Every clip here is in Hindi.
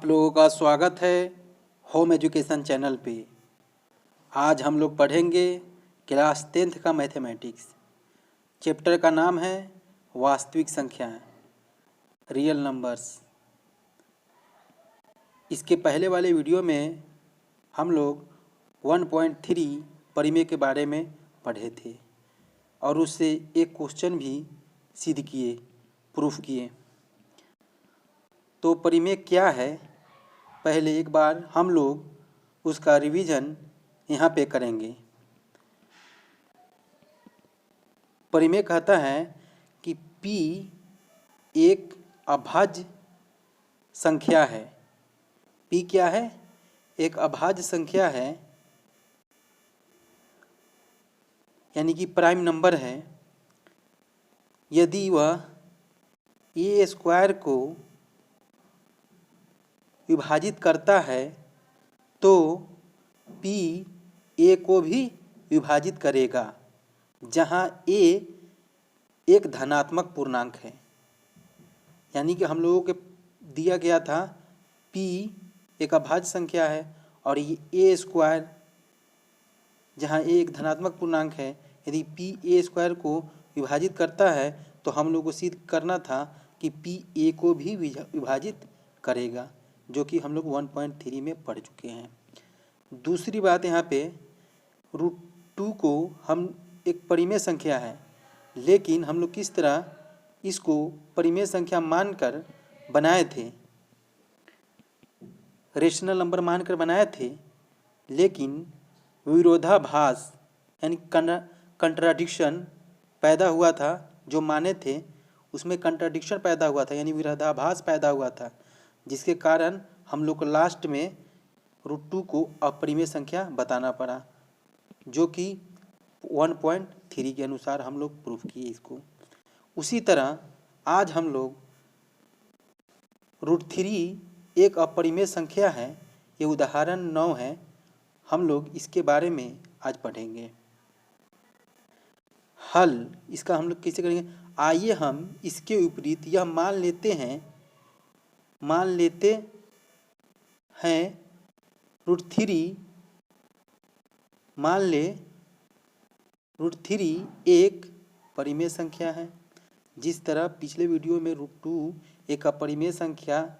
आप लोगों का स्वागत है होम एजुकेशन चैनल पे। आज हम लोग पढ़ेंगे क्लास 10th का मैथमेटिक्स। चैप्टर का नाम है वास्तविक संख्याएं, रियल नंबर्स। इसके पहले वाले वीडियो में हम लोग 1.3 परिमेय के बारे में पढ़े थे और उससे एक क्वेश्चन भी सिद्ध किए, प्रूफ किए। तो परिमेय क्या है, पहले एक बार हम लोग उसका रिवीजन यहाँ पे करेंगे। परिमेय कहता है कि P एक अभाज्य संख्या है। P क्या है? एक अभाज्य संख्या है, यानी कि प्राइम नंबर है। यदि वह a स्क्वायर को विभाजित करता है तो P a को भी विभाजित करेगा, जहाँ a एक धनात्मक पूर्णांक है। यानी कि हम लोगों के दिया गया था P एक अभाज्य संख्या है और ये a स्क्वायर, जहाँ a एक धनात्मक पूर्णांक है, यदि P a स्क्वायर को विभाजित करता है तो हम लोग को सिद्ध करना था कि P a को भी विभाजित करेगा, जो कि हम लोग 1.3 में पढ़ चुके हैं। दूसरी बात, यहाँ पे √2 को हम एक परिमेय संख्या है, लेकिन हम लोग किस तरह इसको परिमेय संख्या मानकर बनाए थे, रेशनल नंबर मानकर बनाए थे, लेकिन विरोधाभास यानी कंट्राडिक्शन पैदा हुआ था। जो माने थे उसमें कंट्राडिक्शन पैदा हुआ था, यानी विरोधाभास पैदा हुआ था, जिसके कारण हम लोग को लास्ट में √2 को अपरिमेय संख्या बताना पड़ा, जो कि 1.3 के अनुसार हम लोग प्रूफ किए इसको। उसी तरह आज हम लोग √3 एक अपरिमेय संख्या है, ये उदाहरण 9 है। हम लोग इसके बारे में आज पढ़ेंगे। हल इसका हम लोग कैसे करेंगे, आइए हम इसके विपरीत यह मान लेते हैं √3 मान ले √3 एक परिमेय संख्या है। जिस तरह पिछले वीडियो में √2 एक अपरिमेय संख्या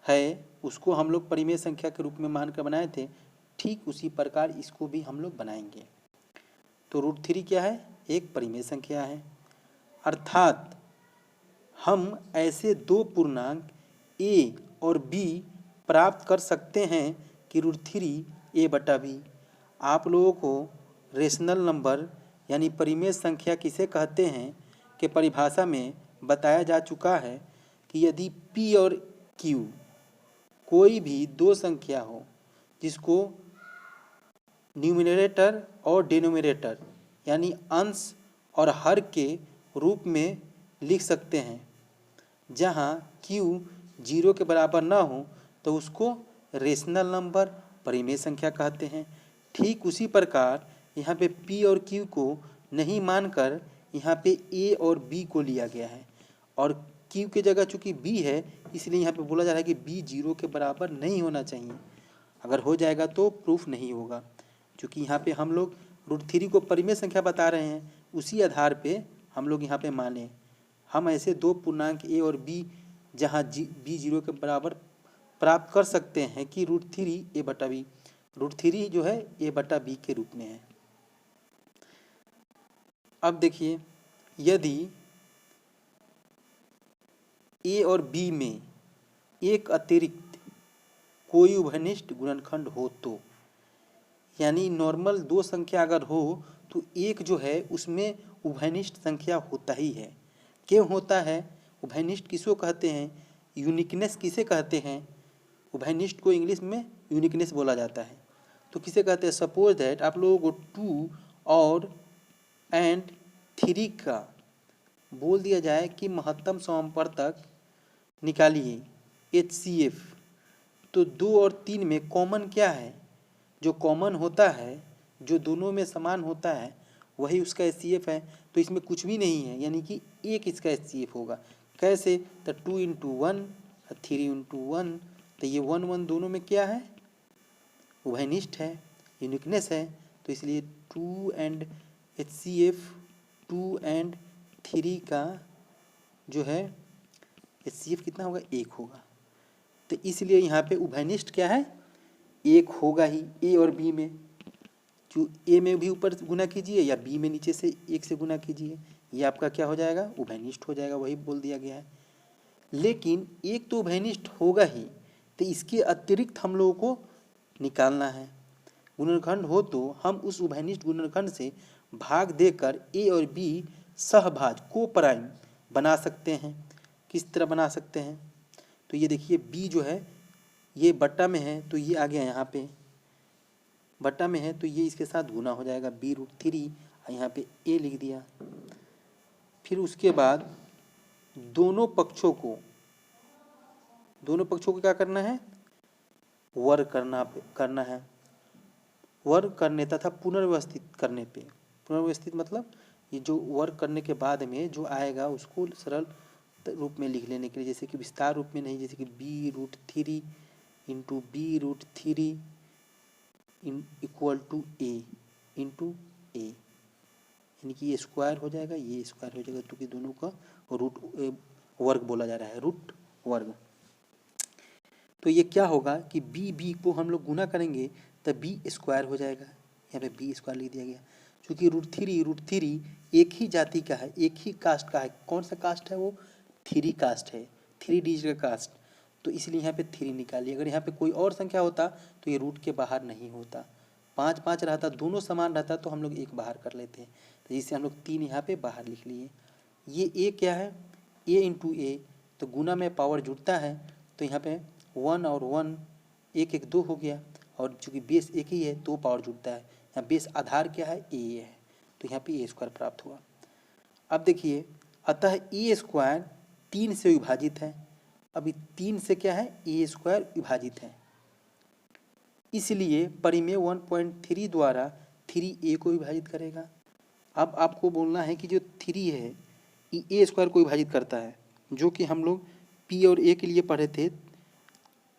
है, उसको हम लोग परिमेय संख्या के रूप में मानकर बनाए थे, ठीक उसी प्रकार इसको भी हम लोग बनाएंगे। तो √3 क्या है? एक परिमेय संख्या है। अर्थात हम ऐसे दो पूर्णांक a और b प्राप्त कर सकते हैं कि √3 a/b। आप लोगों को रेशनल नंबर यानी परिमेय संख्या किसे कहते हैं के परिभाषा में बताया जा चुका है कि यदि p और q कोई भी दो संख्या हो जिसको न्यूमरेटर और डिनोमिनेटर यानी अंश और हर के रूप में लिख सकते हैं, जहाँ q 0 के बराबर ना हो तो उसको रेशनल नंबर परिमेय संख्या कहते हैं। ठीक उसी प्रकार यहाँ पे p और q को नहीं मानकर यहाँ पे a और b को लिया गया है, और q की जगह चूँकि b है इसलिए यहाँ पे बोला जा रहा है कि b 0 के बराबर नहीं होना चाहिए। अगर हो जाएगा तो प्रूफ नहीं होगा। क्योंकि यहाँ पे हम लोग √3 को परिमेय संख्या बता रहे हैं, उसी आधार पे हम लोग यहाँ पे माने हम ऐसे दो पूर्णांक a और b जहाँ b 0 के बराबर प्राप्त कर सकते हैं कि √3 a/b। √3 जो है a/b के रूप में है। अब देखिए, यदि a और b में एक अतिरिक्त कोई उभयनिष्ठ गुणनखंड हो तो, यानी नॉर्मल दो संख्या अगर हो तो एक जो है उसमें उभयनिष्ठ संख्या होता ही है। क्यों होता है? उभयनिष्ठ किसको कहते हैं? यूनिकनेस किसे कहते हैं? उभयनिष्ठ को इंग्लिश में यूनिकनेस बोला जाता है। तो किसे कहते हैं? सपोज दैट आप लोगों को 2 और 3 का बोल दिया जाए कि महत्तम समवर्तक निकालिए HCF, तो 2 और 3 में कॉमन क्या है? जो कॉमन होता है, जो दोनों में समान होता है, वही उसका HCF है। तो इसमें कुछ भी नहीं है, यानी कि एक इसका HCF होगा। कैसे? तो 2 × 1 3 इंटू 1, तो ये 1 1 दोनों में क्या है, उभयनिष्ठ है, यूनिकनेस है, तो इसलिए 2 एंड HCF 2 एंड 3 का जो है HCF कितना होगा, 1 होगा। तो इसलिए यहाँ पे उभयनिष्ठ क्या है, 1 होगा ही ए और बी में। जो ए में भी ऊपर गुना कीजिए या बी में नीचे से 1 से गुना कीजिए, ये आपका क्या हो जाएगा, उभयनिष्ठ हो जाएगा, वही बोल दिया गया है। लेकिन एक तो उभयनिष्ठ होगा ही, तो इसके अतिरिक्त हम लोगों को निकालना है। गुणनखंड हो तो हम उस उभयनिष्ठ गुणनखंड से भाग देकर ए और बी सहभाज को प्राइम बना सकते हैं। किस तरह बना सकते हैं, तो ये देखिए बी जो है ये बट्टा में है, तो ये आ गया यहाँ पे बट्टा में है, तो ये इसके साथ गुना हो जाएगा b√3, यहाँ पे a लिख दिया। फिर उसके बाद दोनों पक्षों को क्या करना है, वर्ग करना है। वर्ग करने तथा पुनर्व्यवस्थित करने पे, पुनर्व्यवस्थित मतलब ये जो वर्ग करने के बाद में जो आएगा उसको सरल रूप में लिख लेने के लिए, जैसे कि विस्तार रूप में नहीं, जैसे कि b√3 into b√3 equal to a into a, यानी कि ये स्क्वायर हो जाएगा, ये स्क्वायर हो जाएगा, क्योंकि दोनों का रूट वर्ग बोला जा रहा है, रूट वर्ग। तो ये क्या होगा कि b को हम लोग गुना करेंगे तब b स्क्वायर हो जाएगा, यहाँ पे b स्क्वायर लिख दिया गया। क्योंकि √3 एक ही जाति का है, एक ही कास्ट का है। कौन सा कास्ट है, वो 3 कास्ट है, 3 डिजिट का कास्ट, तो इसलिए यहाँ पे 3 निकालिए। अगर यहाँ पे कोई और संख्या होता तो ये रूट के बाहर नहीं होता, 5 5 रहता, दोनों समान रहता तो हम लोग 1 बाहर कर लेते हैं, तो जिससे हम लोग 3 यहाँ पे बाहर लिख लिए। ये a क्या है, a इंटू a, तो गुना में पावर जुड़ता है, तो यहाँ पे 1 और 1 1 1 2 हो गया, और चूँकि बेस एक ही है 2 पावर जुड़ता है, यहाँ बेस आधार क्या है, a है, तो यहाँ पे a स्क्वायर प्राप्त हुआ। अब देखिए, अतः a स्क्वायर 3 से विभाजित है। अभी 3 से क्या है, a स्क्वायर विभाजित है, इसलिए परिमेय 1.3 द्वारा 3a को विभाजित करेगा। अब आपको बोलना है कि जो 3 है ये a स्क्वायर को विभाजित करता है, जो कि हम लोग p और a के लिए पढ़े थे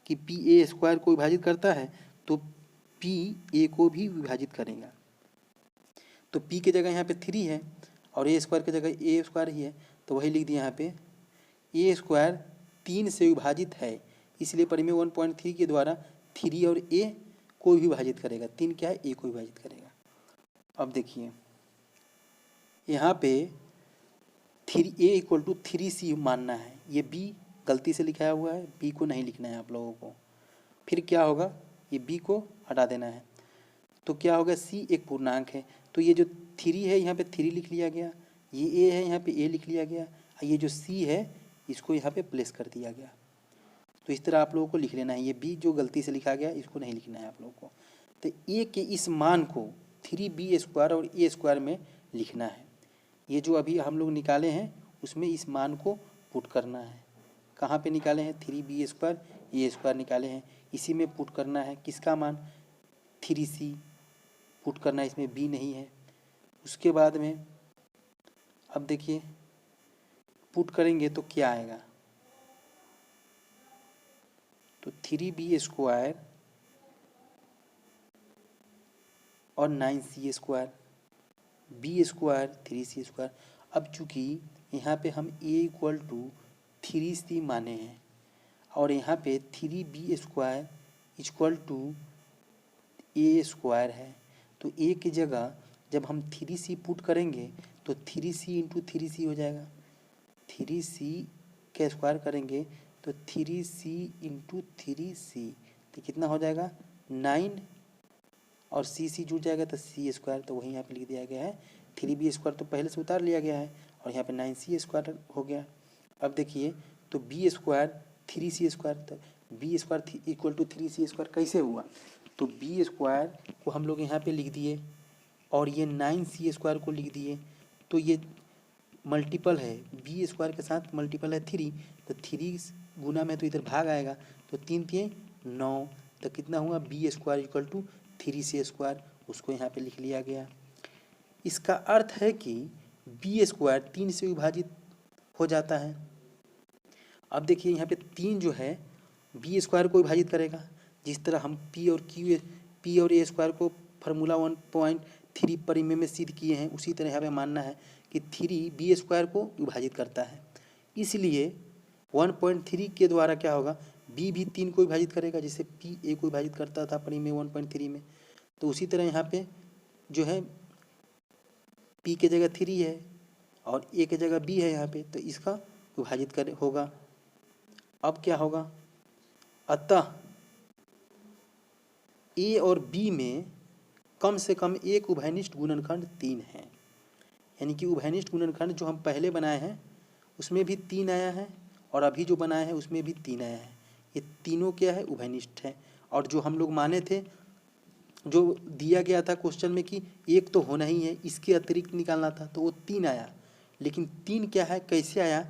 कि p a स्क्वायर को विभाजित करता है, तो p a को भी विभाजित करेगा। तो p की जगह यहाँ पे 3 है और a स्क्वायर की जगह a स्क्वायर ही है, तो वही लिख दिया यहाँ पे a स्क्वायर 3 से विभाजित है, इसलिए परिमेय 1.3 के द्वारा 3 और a को भी विभाजित करेगा। 3 क्या है, a को विभाजित करेगा। अब देखिए यहाँ पे 3a इक्वल टू 3c मानना है, ये b गलती से लिखाया हुआ है, b को नहीं लिखना है आप लोगों को। फिर क्या होगा, ये b को हटा देना है, तो क्या होगा, c एक पूर्णांक है, तो ये जो 3 है यहाँ पे 3 लिख लिया गया, ये a है यहाँ पे a लिख लिया गया, ये जो c है इसको यहाँ पे प्लेस कर दिया गया। तो इस तरह आप लोगों को लिख लेना है, ये b जो गलती से लिखा गया इसको नहीं लिखना है आप लोगों को। तो a के इस मान को 3b स्क्वायर और a स्क्वायर में लिखना है। ये जो अभी हम लोग निकाले हैं उसमें इस मान को पुट करना है। कहाँ पे निकाले हैं, 3b स्क्वायर a स्क्वायर निकाले हैं, इसी में पुट करना है। किसका मान, 3c पुट करना है, इसमें b नहीं है। उसके बाद में अब देखिए पुट करेंगे तो क्या आएगा, तो 3b स्क्वायर और 9c square, b square 3c square. अब चूँकि यहाँ पे हम a इक्वल टू 3c माने हैं और यहाँ पे 3b square equal to a square है, तो a की जगह जब हम 3c पुट करेंगे तो 3c इंटू 3c हो जाएगा। 3c का स्क्वायर करेंगे तो 3c इंटू 3c, तो कितना हो जाएगा, 9 और c जुड़ जाएगा तो c स्क्वायर, तो वही यहाँ पे लिख दिया गया है। 3b स्क्वायर तो पहले से उतार लिया गया है और यहाँ पे 9c स्क्वायर हो गया। अब देखिए तो b स्क्वायर 3c स्क्वायर, तो b square equal to 3c square कैसे हुआ, तो b स्क्वायर को हम लोग यहाँ पे लिख दिए और ये 9c स्क्वायर को लिख दिए, तो ये मल्टीपल है, b स्क्वायर के साथ मल्टीपल है 3, तो 3 गुना में तो इधर भाग आएगा, तो 3 3 9, तो कितना हुआ, b square equal to 3c square, उसको यहाँ पे लिख लिया गया। इसका अर्थ है कि b स्क्वायर 3 से विभाजित हो जाता है अब देखिए यहाँ पे 3 जो है बी स्क्वायर को विभाजित करेगा, जिस तरह हम पी और ए स्क्वायर को फार्मूला 1.3 परिमेय में सिद्ध किए हैं, उसी तरह यहाँ पे मानना है कि 3 बी स्क्वायर को विभाजित करता है। इसलिए 1.3 के द्वारा क्या होगा, बी भी 3 को विभाजित करेगा, जिससे पी ए को विभाजित करता था परिमेय 1.3 में। तो उसी तरह यहाँ पे जो है पी के जगह 3 है और ए के जगह बी है यहाँ पे, तो इसका विभाजित कर होगा। अब क्या होगा, अतः ए और बी में कम से कम एक उभयनिष्ठ गुणनखंड 3 है। यानी कि उभयनिष्ठ गुणनखंड जो हम पहले बनाए हैं उसमें भी 3 आया है और अभी जो बनाए हैं उसमें भी 3 आया है। ये तीनों क्या है, उभयनिष्ठ है। और जो हम लोग माने थे, जो दिया गया था क्वेश्चन में कि एक तो होना ही है, इसके अतिरिक्त निकालना था, तो वो 3 आया। लेकिन 3 क्या है, कैसे आया,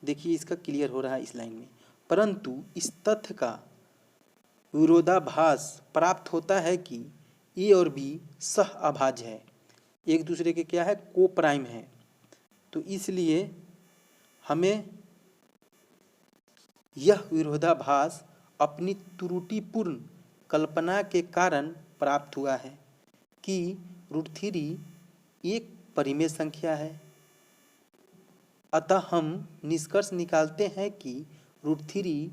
देखिए इसका क्लियर हो रहा है इस लाइन में। परंतु इस तथ्य का विरोधाभास प्राप्त होता है कि ए और बी सह अभाज्य है, एक दूसरे के क्या है, को प्राइम है। तो इसलिए हमें यह विरोधाभास अपनी त्रुटिपूर्ण कल्पना के कारण प्राप्त हुआ है कि √3 एक परिमेय संख्या है। अतः हम निष्कर्ष निकालते हैं कि √3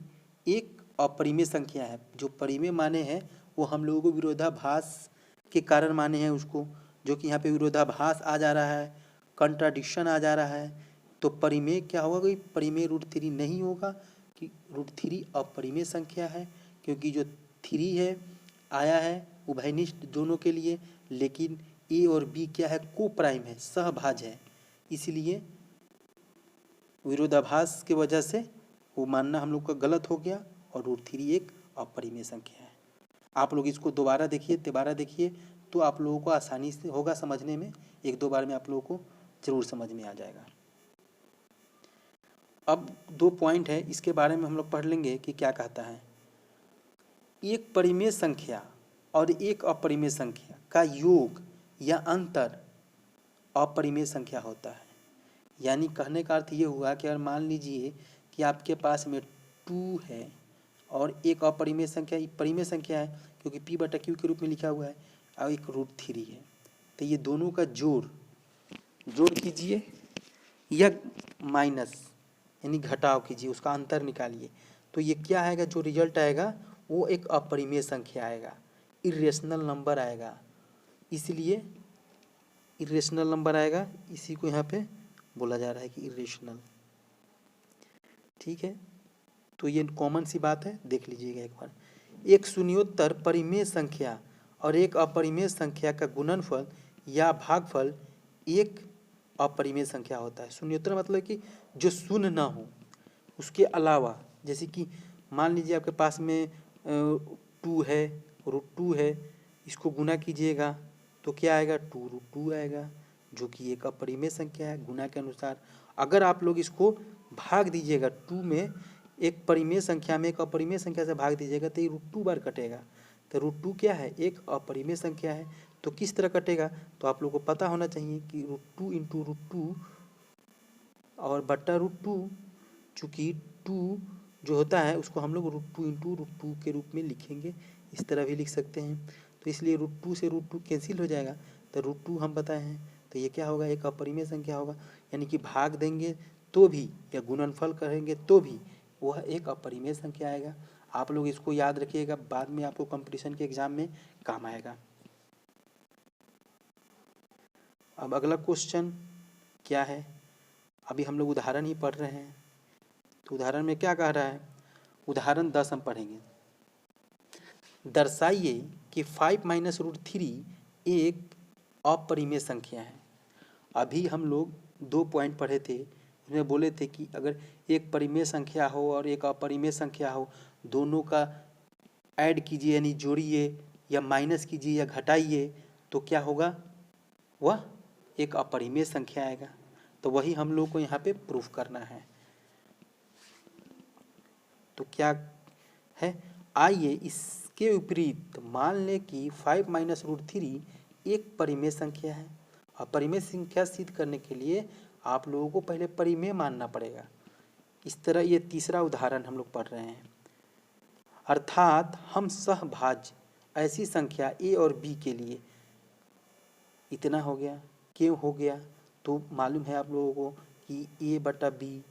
एक अपरिमेय संख्या है। जो परिमेय माने हैं वो हम लोगों को विरोधाभास के कारण माने हैं उसको, जो कि यहाँ पे विरोधाभास आ जा रहा है, कंट्राडिक्शन आ जा रहा है। तो परिमेय क्या होगा, कोई परिमेय √3 नहीं होगा कि √3 अपरिमेय संख्या है, क्योंकि जो 3 है आया है उभयनिष्ठ दोनों के लिए, लेकिन ए और बी क्या है, को प्राइम है, सहभाज्य है। इसलिए विरोधाभास की वजह से वो मानना हम लोग का गलत हो गया और √3 एक अपरिमेय संख्या है। आप लोग इसको दोबारा देखिए तो आप लोगों को आसानी से होगा समझने में, 1-2 बार में आप लोगों को जरूर समझ में आ जाएगा। अब 2 पॉइंट है, इसके बारे में हम लोग पढ़ लेंगे कि क्या कहता है। एक परिमेय संख्या और एक अपरिमेय संख्या का योग या अंतर अपरिमेय संख्या होता है। यानी कहने का अर्थ ये हुआ कि अगर मान लीजिए कि आपके पास में 2 है और एक अपरिमेय संख्या, परिमेय संख्या है क्योंकि p/q के रूप में लिखा हुआ है, और एक √3 है, तो ये दोनों का जोड़ कीजिए या माइनस यानी घटाव कीजिए, उसका अंतर निकालिए, तो ये क्या आएगा, जो रिजल्ट आएगा वो एक अपरिमेय संख्या आएगा, इरेशनल नंबर आएगा। इसलिए इरेशनल नंबर आएगा, इसी को यहाँ पे बोला जा रहा है कि इरेशनल। ठीक है, तो ये कॉमन सी बात है, देख लीजिएगा एक बार। एक शून्योत्तर परिमेय संख्या और एक अपरिमेय संख्या का गुणनफल या भागफल एक अपरिमेय संख्या होता है। शून्योत्तर मतलब कि जो शून्य ना हो, उसके अलावा, जैसे कि मान लीजिए आपके पास में 2 है, √2 है, इसको गुना कीजिएगा तो क्या आएगा, 2√2 आएगा, जो कि एक अपरिमेय संख्या है गुना के अनुसार। अगर आप लोग इसको भाग दीजिएगा 2 में, एक परिमेय संख्या में एक अपरिमेय संख्या से भाग दीजिएगा तो ये √2 बार कटेगा। तो √2 क्या है, एक अपरिमेय संख्या है। तो किस तरह कटेगा, तो आप लोगों को पता होना चाहिए कि √2 × √2 और बट्टा √2, चूँकि 2 जो होता है उसको हम लोग √2 × √2 के रूप में लिखेंगे, इस तरह भी लिख सकते हैं। तो इसलिए √2 से √2 कैंसिल हो जाएगा, तो √2 हम बताए हैं, तो ये क्या होगा, एक अपरिमेय संख्या होगा। यानी कि भाग देंगे तो भी या गुणनफल करेंगे तो भी वह एक अपरिमेय संख्या आएगा। आप लोग इसको याद रखिएगा, बाद में आपको कंपटीशन के एग्जाम में काम आएगा। अब अगला क्वेश्चन क्या है, अभी हम लोग उदाहरण ही पढ़ रहे हैं, तो उदाहरण में क्या कह रहा है, उदाहरण 10 हम पढ़ेंगे। दर्शाइए कि 5 - √3 एक अपरिमेय संख्या है। अभी हम लोग 2 पॉइंट पढ़े थे, उसमें बोले थे कि अगर एक परिमेय संख्या हो और एक अपरिमेय संख्या हो, दोनों का ऐड कीजिए यानी जोड़िए या माइनस कीजिए या घटाइए तो क्या होगा, वह एक अपरिमेय संख्या आएगा। तो वही हम लोग को यहाँ पे प्रूफ करना है। तो क्या है, आइए इसके विपरीत मान लें कि 5 - √3 एक परिमेय संख्या है। और परिमेय संख्या सिद्ध करने के लिए आप लोगों को पहले परिमेय मानना पड़ेगा। इस तरह ये तीसरा उदाहरण हम लोग पढ़ रहे हैं। अर्थात हम सहभाज्य ऐसी संख्या ए और बी के लिए इतना हो गया, क्यों हो गया, तो मालूम है आप लोगों को कि ए बटा बी,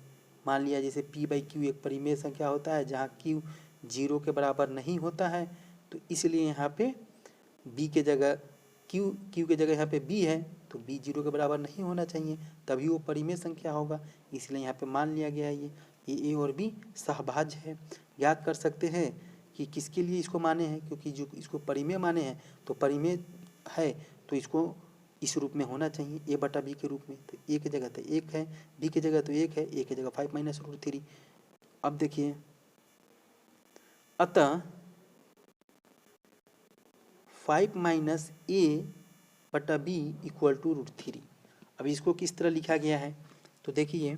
मान लिया जैसे पी बाई क्यू एक परिमेय संख्या होता है जहाँ क्यू 0 के बराबर नहीं होता है, तो इसलिए यहाँ पे बी के जगह क्यू के जगह यहाँ पे बी है, तो बी 0 के बराबर नहीं होना चाहिए, तभी वो परिमेय संख्या होगा। इसलिए यहाँ पे मान लिया गया है ये ए और बी सहभाज्य है। याद कर सकते हैं कि किसके लिए इसको माने हैं, क्योंकि जो इसको परिमेय माने हैं तो परिमेय है तो इसको इस रूप में होना चाहिए ए बटा बी के रूप में। तो ए की जगह तो 1 है, बी की जगह तो 1 है, ए की जगह 5 माइनस रूट 3। अब देखिए, अतः 5 माइनस ए बटा बी इक्वल टू रूट 3। अब इसको किस तरह लिखा गया है, तो देखिए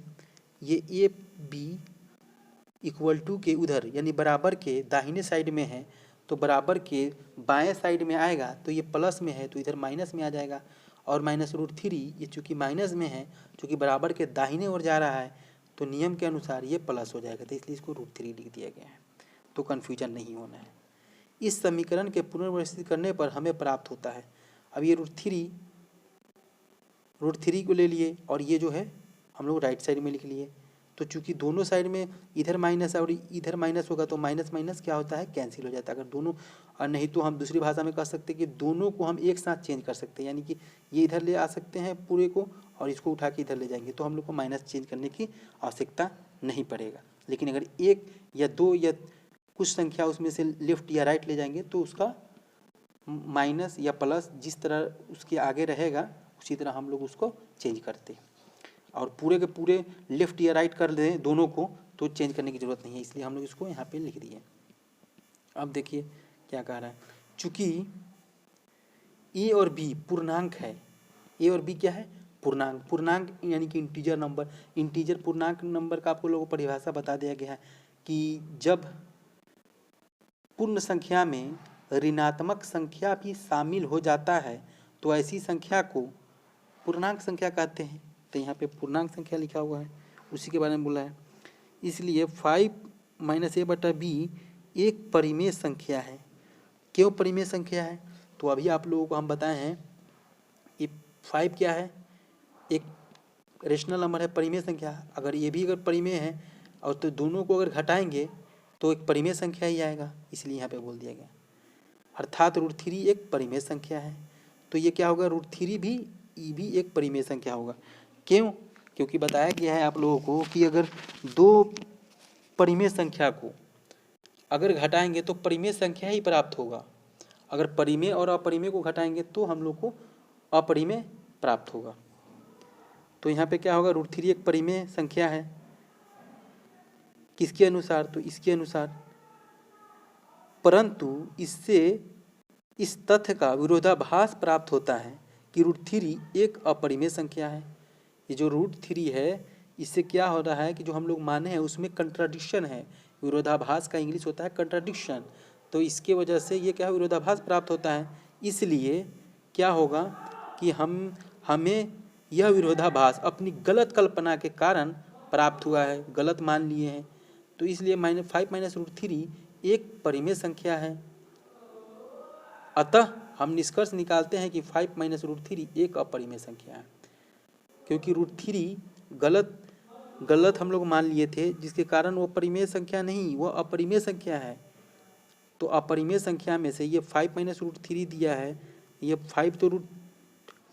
ये ए बी इक्वल टू के उधर यानी बराबर के दाहिने साइड में है, तो बराबर के बाएं साइड में आएगा तो ये प्लस में है तो इधर माइनस में आ जाएगा, और माइनस रूट 3 ये चूँकि माइनस में है, चूँकि बराबर के दाहिने ओर जा रहा है तो नियम के अनुसार ये प्लस हो जाएगा, तो इसलिए इसको रूट 3 लिख दिया गया है, तो कन्फ्यूजन नहीं होना है। इस समीकरण के पुनर्व्यवस्थित करने पर हमें प्राप्त होता है, अब ये रूट थ्री को ले लिए और ये जो है हम लोग राइट साइड में लिख लिए, तो चूंकि दोनों साइड में इधर माइनस और इधर माइनस होगा तो माइनस माइनस क्या होता है, कैंसिल हो जाता है। अगर दोनों, और नहीं तो हम दूसरी भाषा में कह सकते हैं कि दोनों को हम एक साथ चेंज कर सकते हैं, यानी कि ये इधर ले आ सकते हैं पूरे को और इसको उठा के इधर ले जाएंगे, तो हम लोग को माइनस चेंज करने की आवश्यकता नहीं पड़ेगा। लेकिन अगर एक या दो या कुछ संख्या उसमें से लेफ्ट या राइट ले जाएंगे तो उसका माइनस या प्लस जिस तरह उसके आगे रहेगा उसी तरह हम लोग उसको चेंज करते हैं, और पूरे के पूरे लेफ्ट या राइट कर दें दोनों को तो चेंज करने की ज़रूरत नहीं है, इसलिए हम लोग इसको यहाँ पे लिख दिए। अब देखिए क्या कह रहा है, चूँकि ए और बी पूर्णांक है, ए और बी क्या है, पूर्णांक, पूर्णांक यानी कि इंटीजर नंबर, इंटीजर पूर्णांक नंबर का आपको लोगों को परिभाषा बता दिया गया है कि जब पूर्ण संख्या में ऋणात्मक संख्या भी शामिल हो जाता है तो ऐसी संख्या को पूर्णांक संख्या कहते हैं। तो यहाँ पे पूर्णांक संख्या लिखा हुआ है, उसी के बारे में बोला है। इसलिए 5 माइनस ए बटा बी एक परिमेय संख्या है। क्यों परिमेय संख्या है, तो अभी आप लोगों को हम बताए हैं ये 5 क्या है, एक रेशनल नंबर है, परिमेय संख्या। अगर ये भी अगर परिमेय है और तो दोनों को अगर घटाएंगे तो एक परिमेय संख्या ही आएगा, इसलिए यहाँ पे बोल दिया गया। अर्थात रूट 3 एक परिमेय संख्या है, तो ये क्या होगा, रूट 3 भी एक परिमेय संख्या होगा। क्यों, क्योंकि बताया गया है आप लोगों को कि अगर दो परिमेय संख्या को अगर घटाएंगे तो परिमेय संख्या ही प्राप्त होगा, अगर परिमेय और अपरिमेय को घटाएंगे तो हम लोग को अपरिमेय प्राप्त होगा। तो यहाँ पे क्या होगा, रूट 3 एक परिमेय संख्या है, किसके अनुसार, तो इसके अनुसार, परंतु इससे इस तथ्य का विरोधाभास प्राप्त होता है कि रूट 3 एक अपरिमेय संख्या है। ये जो रूट 3 है इससे क्या हो रहा है कि जो हम लोग माने हैं उसमें कंट्राडिक्शन है, विरोधाभास का इंग्लिश होता है कंट्राडिक्शन, तो इसके वजह से ये क्या विरोधाभास प्राप्त होता है। इसलिए क्या होगा कि हमें यह विरोधाभास अपनी गलत कल्पना के कारण प्राप्त हुआ है, गलत मान लिए हैं, तो इसलिए 5 माइनस रूट 3 एक परिमेय संख्या है। अतः हम निष्कर्ष निकालते हैं कि 5 माइनस रूट 3 एक अपरिमेय संख्या है, क्योंकि रूट 3 गलत हम लोग मान लिए थे, जिसके कारण वो परिमेय संख्या नहीं, वो अपरिमेय संख्या है। तो अपरिमेय संख्या में से ये 5 माइनस रूट 3 दिया है, ये 5 तो रूट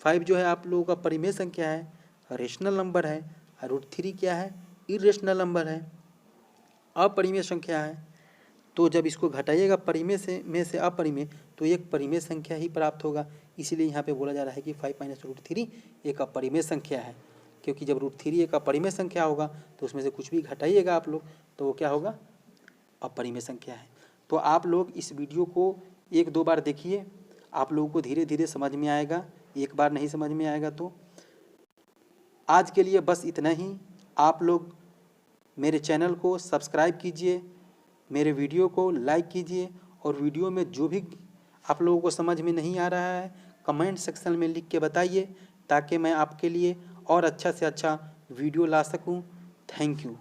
5 जो है आप लोगों का परिमेय संख्या है, रेशनल नंबर है, और रूट 3 क्या है, इरेशनल नंबर है, अपरिमेय संख्या है। तो जब इसको घटाइएगा परिमेय में से अपरिमेय तो एक परिमेय संख्या ही प्राप्त होगा। इसीलिए यहाँ पे बोला जा रहा है कि 5 माइनस रूट 3 एक अपरिमेय संख्या है, क्योंकि जब रूट 3 एक अपरिमेय संख्या होगा तो उसमें से कुछ भी घटाइएगा आप लोग तो वो क्या होगा, अपरिमेय संख्या है। तो आप लोग इस वीडियो को 1-2 बार देखिए, आप लोगों को धीरे धीरे समझ में आएगा, एक बार नहीं समझ में आएगा तो। आज के लिए बस इतना ही। आप लोग मेरे चैनल को सब्सक्राइब कीजिए, मेरे वीडियो को लाइक कीजिए, और वीडियो में जो भी आप लोगों को समझ में नहीं आ रहा है कमेंट सेक्शन में लिख के बताइए, ताकि मैं आपके लिए और अच्छा से अच्छा वीडियो ला सकूं। Thank you.